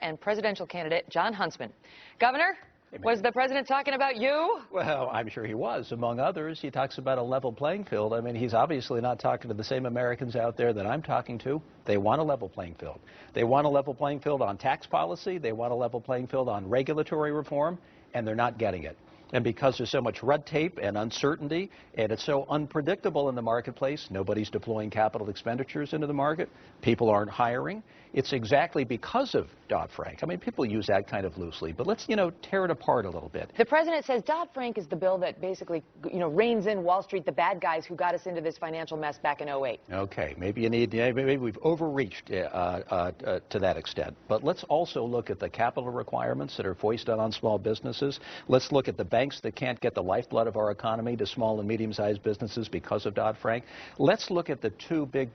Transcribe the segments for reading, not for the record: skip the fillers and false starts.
and presidential candidate John Huntsman. Governor, Hey, was the president talking about you? Well, I'm sure he was. Among others, he talks about a level playing field. I mean, he's obviously not talking to the same Americans out there that I'm talking to. They want a level playing field. They want a level playing field on tax policy. They want a level playing field on regulatory reform, and they're not getting it. And because there's so much red tape and uncertainty, and it's so unpredictable in the marketplace, nobody's deploying capital expenditures into the market, people aren't hiring. It's exactly because of Dodd-Frank. I mean, people use that kind of loosely, but let's, tear it apart a little bit. The president says Dodd-Frank is the bill that basically, reins in Wall Street, the bad guys who got us into this financial mess back in '08. Okay, maybe we've overreached to that extent. But let's also look at the capital requirements that are foisted on small businesses. Let's look at the banks that can't get the lifeblood of our economy to small and medium-sized businesses because of Dodd-Frank. Let's look at the two big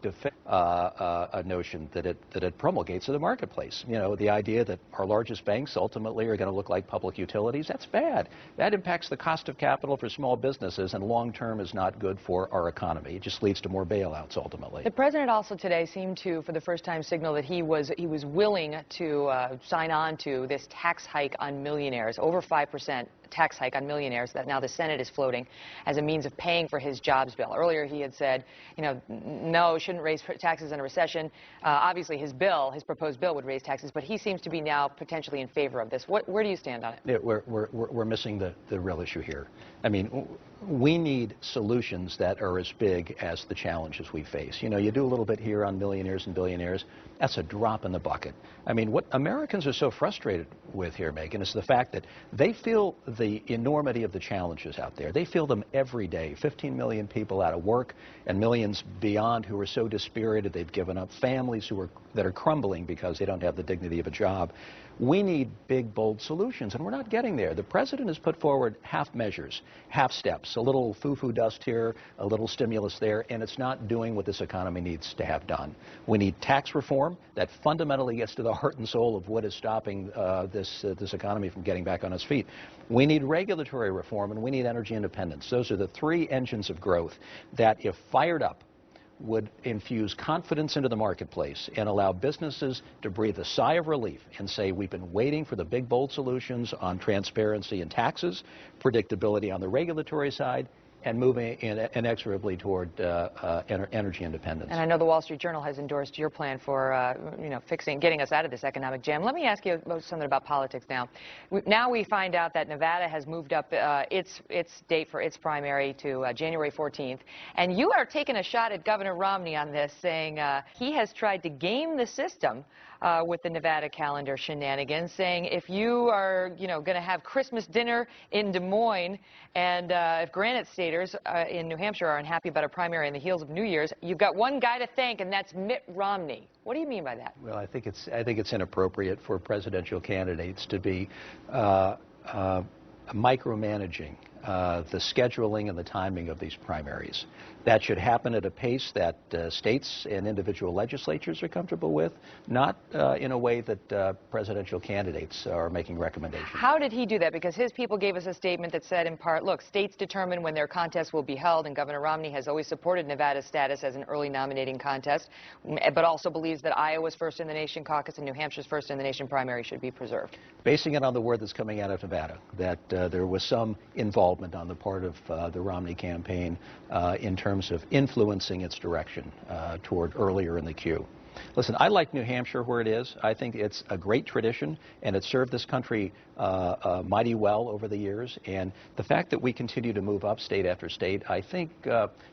notion that it promulgates in the marketplace. The idea that our largest banks ultimately are going to look like public utilities. That's bad. That impacts the cost of capital for small businesses, and long-term is not good for our economy. It just leads to more bailouts ultimately. The president also today seemed to, for the first time, signal that he was willing to sign on to this tax hike on millionaires, over 5% tax hike on millionaires that now the Senate is floating as a means of paying for his jobs bill. Earlier he had said, no, shouldn't raise taxes in a recession. Obviously his proposed bill would raise taxes, but he seems to be now potentially in favor of this. Where do you stand on it? Yeah, we're missing the real issue here. I mean, we need solutions that are as big as the challenges we face. You do a little bit here on millionaires and billionaires. That's a drop in the bucket. I mean, what Americans are so frustrated with here, Megan, is the fact that they feel the enormity of the challenges out there. They feel them every day. 15 million people out of work and millions beyond who are so dispirited they've given up, families that are crumbling because they don't have the dignity of a job. We need big, bold solutions, and we're not getting there. The president has put forward half measures, half steps, a little foo-foo dust here, a little stimulus there, and it's not doing what this economy needs to have done. We need tax reform that fundamentally gets to the heart and soul of what is stopping this economy from getting back on its feet. We need regulatory reform, and we need energy independence. Those are the three engines of growth that, if fired up, would infuse confidence into the marketplace and allow businesses to breathe a sigh of relief and say, we've been waiting for the big, bold solutions on transparency and taxes, predictability on the regulatory side, and moving inexorably toward energy independence. And I know the Wall Street Journal has endorsed your plan for, getting us out of this economic jam. Let me ask you something about politics now. Now we find out that Nevada has moved up its date for its primary to January 14th. And you are taking a shot at Governor Romney on this, saying he has tried to game the system with the Nevada calendar shenanigans, saying if you are, going to have Christmas dinner in Des Moines, and if Granite Staters in New Hampshire are unhappy about a primary on the heels of New Year's, you've got one guy to thank, and that's Mitt Romney. What do you mean by that? Well, I think it's inappropriate for presidential candidates to be micromanaging the scheduling and the timing of these primaries. That should happen at a pace that states and individual legislatures are comfortable with, not in a way that presidential candidates are making recommendations. How did he do that? Because his people gave us a statement that said, in part, look, states determine when their contests will be held, and Governor Romney has always supported Nevada's status as an early nominating contest, but also believes that Iowa's first in the nation caucus and New Hampshire's first in the nation primary should be preserved. Basing it on the word that's coming out of Nevada, that there was some involvement on the part of the Romney campaign in terms of influencing its direction toward earlier in the queue. Listen, I like New Hampshire where it is. I think it's a great tradition, and it's served this country mighty well over the years. And the fact that we continue to move up state after state, I think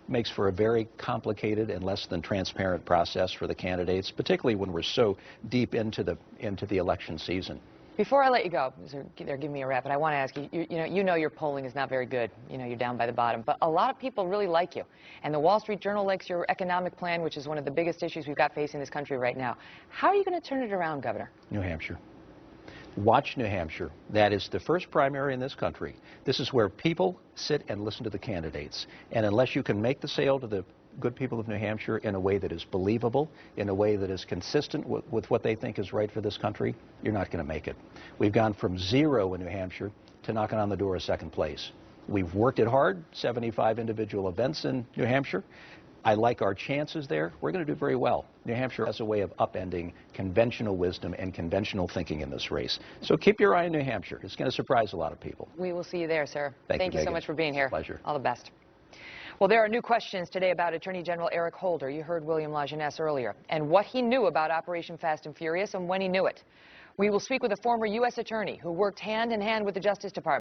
makes for a very complicated and less than transparent process for the candidates, particularly when we're so deep into the election season. Before I let you go, they're giving me a wrap, but I want to ask you, you know your polling is not very good. You're down by the bottom. But a lot of people really like you. And the Wall Street Journal likes your economic plan, which is one of the biggest issues we've got facing this country right now. How are you going to turn it around, Governor? New Hampshire. Watch New Hampshire. That is the first primary in this country. This is where people sit and listen to the candidates. And unless you can make the sale to the good people of New Hampshire in a way that is believable, in a way that is consistent with what they think is right for this country, you're not going to make it. We've gone from 0 in New Hampshire to knocking on the door of second place. We've worked it hard, 75 individual events in New Hampshire. I like our chances there. We're going to do very well. New Hampshire has a way of upending conventional wisdom and conventional thinking in this race. So keep your eye on New Hampshire. It's going to surprise a lot of people. We will see you there, sir. Thank you so Megyn. much for being here. Pleasure. All the best. Well, there are new questions today about Attorney General Eric Holder. You heard William Lajeunesse earlier, and what he knew about Operation Fast and Furious and when he knew it. We will speak with a former U.S. attorney who worked hand in hand with the Justice Department.